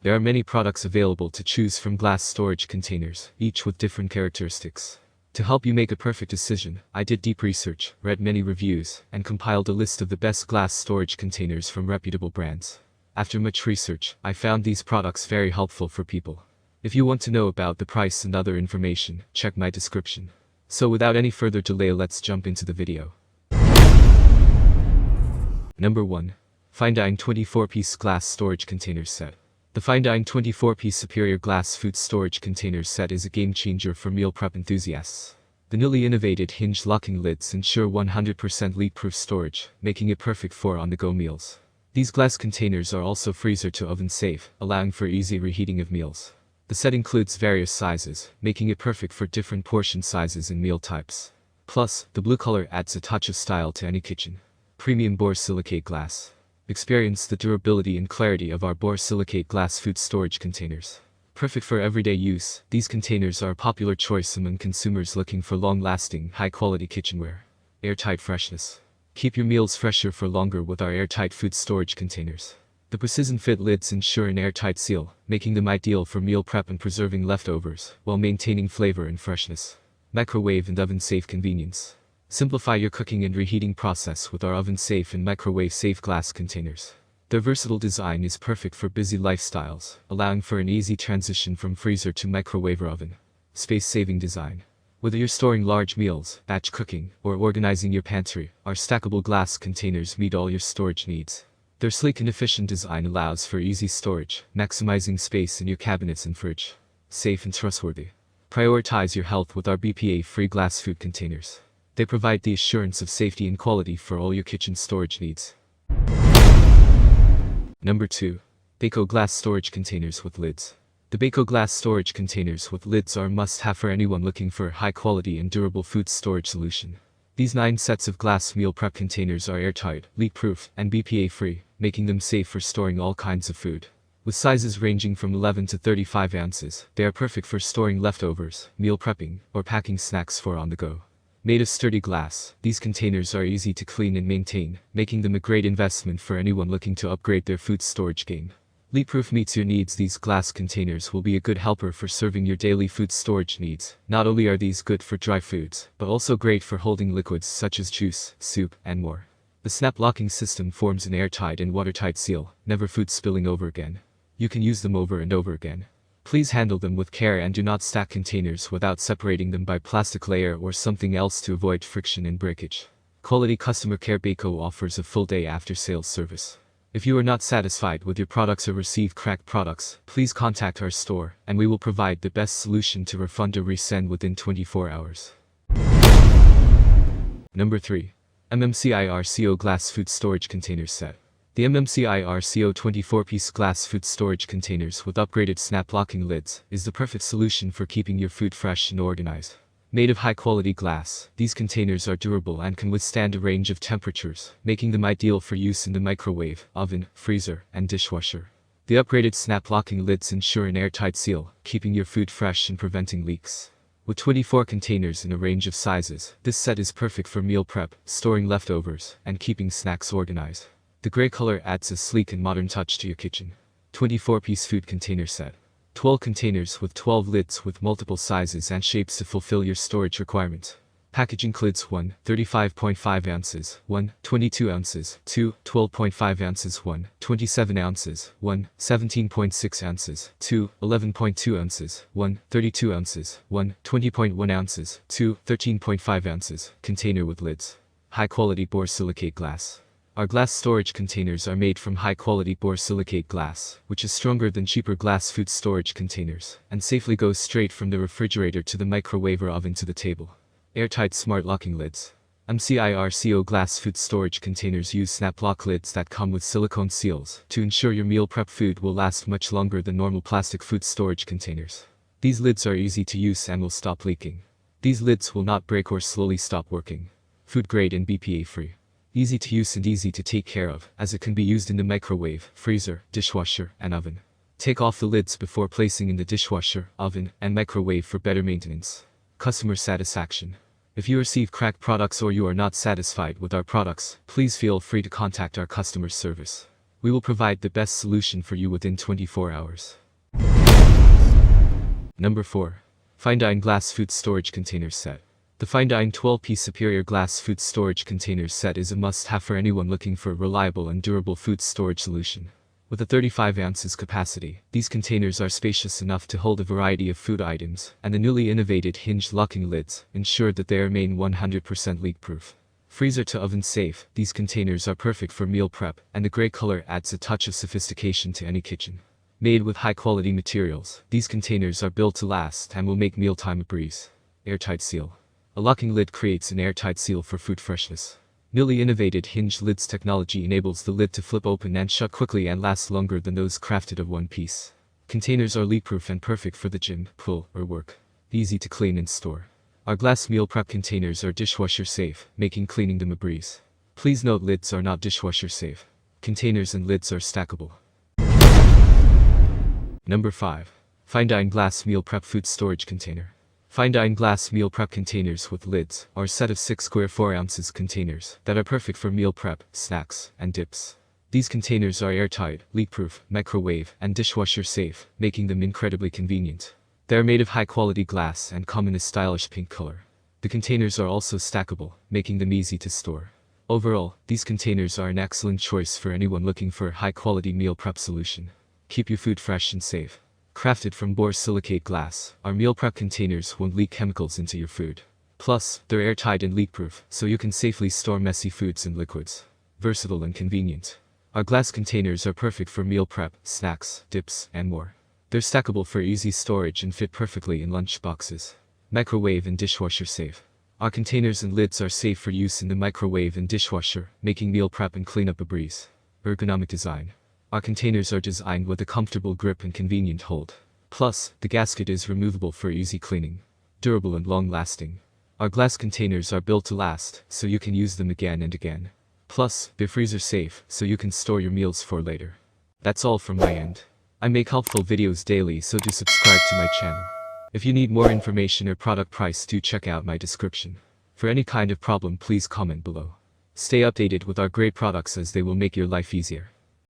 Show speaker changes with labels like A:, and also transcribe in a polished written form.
A: There are many products available to choose from glass storage containers, each with different characteristics. To help you make a perfect decision, I did deep research, read many reviews, and compiled a list of the best glass storage containers from reputable brands. After much research, I found these products very helpful for people. If you want to know about the price and other information, check my description. So without any further delay, let's jump into the video. Number 1. FindIR 24-piece glass storage container set. The FindIR 24-piece superior glass food storage container set is a game-changer for meal prep enthusiasts. The newly innovated hinge locking lids ensure 100% leak-proof storage, making it perfect for on-the-go meals. These glass containers are also freezer-to-oven safe, allowing for easy reheating of meals. The set includes various sizes, making it perfect for different portion sizes and meal types. Plus, the blue color adds a touch of style to any kitchen. Premium borosilicate glass. Experience the durability and clarity of our borosilicate glass food storage containers. Perfect for everyday use, these containers are a popular choice among consumers looking for long-lasting, high-quality kitchenware. Airtight freshness. Keep your meals fresher for longer with our airtight food storage containers. The precision-fit lids ensure an airtight seal, making them ideal for meal prep and preserving leftovers, while maintaining flavor and freshness. Microwave and oven-safe convenience. Simplify your cooking and reheating process with our oven-safe and microwave-safe glass containers. Their versatile design is perfect for busy lifestyles, allowing for an easy transition from freezer to microwave or oven. Space-saving design. Whether you're storing large meals, batch cooking, or organizing your pantry, our stackable glass containers meet all your storage needs. Their sleek and efficient design allows for easy storage, maximizing space in your cabinets and fridge. Safe and trustworthy. Prioritize your health with our BPA-free glass food containers. They provide the assurance of safety and quality for all your kitchen storage needs. Number 2. Beko glass storage containers with lids. The Beko glass storage containers with lids are a must-have for anyone looking for a high-quality and durable food storage solution. These 9 sets of glass meal prep containers are airtight, leak-proof, and BPA-free, making them safe for storing all kinds of food. With sizes ranging from 11 to 35 ounces, they are perfect for storing leftovers, meal prepping, or packing snacks for on-the-go. Made of sturdy glass, these containers are easy to clean and maintain, making them a great investment for anyone looking to upgrade their food storage game. Leak-proof meets your needs. These glass containers will be a good helper for serving your daily food storage needs. Not only are these good for dry foods, but also great for holding liquids such as juice, soup, and more. The snap locking system forms an airtight and watertight seal, never food spilling over again. You can use them over and over again. Please handle them with care and do not stack containers without separating them by plastic layer or something else to avoid friction and breakage. Quality customer care. Beko offers a full day after-sales service. If you are not satisfied with your products or receive cracked products, please contact our store, and we will provide the best solution to refund or resend within 24 hours. Number 3. MCIRCO glass food storage container set. The MCIRCO 24-piece glass food storage containers with upgraded snap locking lids is the perfect solution for keeping your food fresh and organized. Made of high-quality glass, these containers are durable and can withstand a range of temperatures, making them ideal for use in the microwave, oven, freezer, and dishwasher. The upgraded snap locking lids ensure an airtight seal, keeping your food fresh and preventing leaks. With 24 containers in a range of sizes, this set is perfect for meal prep, storing leftovers, and keeping snacks organized. The gray color adds a sleek and modern touch to your kitchen. 24-piece food container set. 12 containers with 12 lids with multiple sizes and shapes to fulfill your storage requirements. Package includes 1, 35.5 ounces, 1, 22 ounces, 2, 12.5 ounces, 1, 27 ounces, 1, 17.6 ounces, 2, 11.2 ounces, 1, 32 ounces, 1, 20.1 ounces, 2, 13.5 ounces, container with lids. High-quality borosilicate glass. Our glass storage containers are made from high-quality borosilicate glass, which is stronger than cheaper glass food storage containers, and safely goes straight from the refrigerator to the microwave or oven to the table. Airtight smart locking lids. MCIRCO glass food storage containers use snap lock lids that come with silicone seals to ensure your meal prep food will last much longer than normal plastic food storage containers. These lids are easy to use and will stop leaking. These lids will not break or slowly stop working. Food grade and BPA-free. Easy to use and easy to take care of, as it can be used in the microwave, freezer, dishwasher, and oven. Take off the lids before placing in the dishwasher, oven, and microwave for better maintenance. Customer satisfaction. If you receive cracked products or you are not satisfied with our products, please feel free to contact our customer service. We will provide the best solution for you within 24 hours. Number 4. FindIR Glass Food Storage Container Set. The FindIR 12-piece Superior Glass Food Storage Container Set is a must-have for anyone looking for a reliable and durable food storage solution. With a 35 ounces capacity, these containers are spacious enough to hold a variety of food items, and the newly innovated hinged locking lids ensure that they remain 100% leak-proof. Freezer to oven safe, these containers are perfect for meal prep, and the gray color adds a touch of sophistication to any kitchen. Made with high-quality materials, these containers are built to last and will make mealtime a breeze. Airtight seal. A locking lid creates an airtight seal for food freshness. Newly innovated hinged lids technology enables the lid to flip open and shut quickly and last longer than those crafted of one piece. Containers are leak-proof and perfect for the gym, pool, or work. Easy to clean and store. Our glass meal prep containers are dishwasher safe, making cleaning them a breeze. Please note lids are not dishwasher safe. Containers and lids are stackable. Number 5. FindIR Glass Meal Prep Food Storage Container. FindIR Glass Meal Prep Containers with lids are a set of 6 square 4 ounces containers that are perfect for meal prep, snacks, and dips. These containers are airtight, leak-proof, microwave, and dishwasher safe, making them incredibly convenient. They are made of high-quality glass and come in a stylish pink color. The containers are also stackable, making them easy to store. Overall, these containers are an excellent choice for anyone looking for a high-quality meal prep solution. Keep your food fresh and safe. Crafted from borosilicate glass, our meal prep containers won't leak chemicals into your food. Plus, they're airtight and leak-proof, so you can safely store messy foods and liquids. Versatile and convenient. Our glass containers are perfect for meal prep, snacks, dips, and more. They're stackable for easy storage and fit perfectly in lunch boxes. Microwave and dishwasher safe. Our containers and lids are safe for use in the microwave and dishwasher, making meal prep and cleanup a breeze. Ergonomic design. Our containers are designed with a comfortable grip and convenient hold. Plus, the gasket is removable for easy cleaning. Durable and long-lasting. Our glass containers are built to last, so you can use them again and again. Plus, they're freezer safe, so you can store your meals for later. That's all from my end. I make helpful videos daily, so do subscribe to my channel. If you need more information or product price, do check out my description. For any kind of problem, please comment below. Stay updated with our great products as they will make your life easier.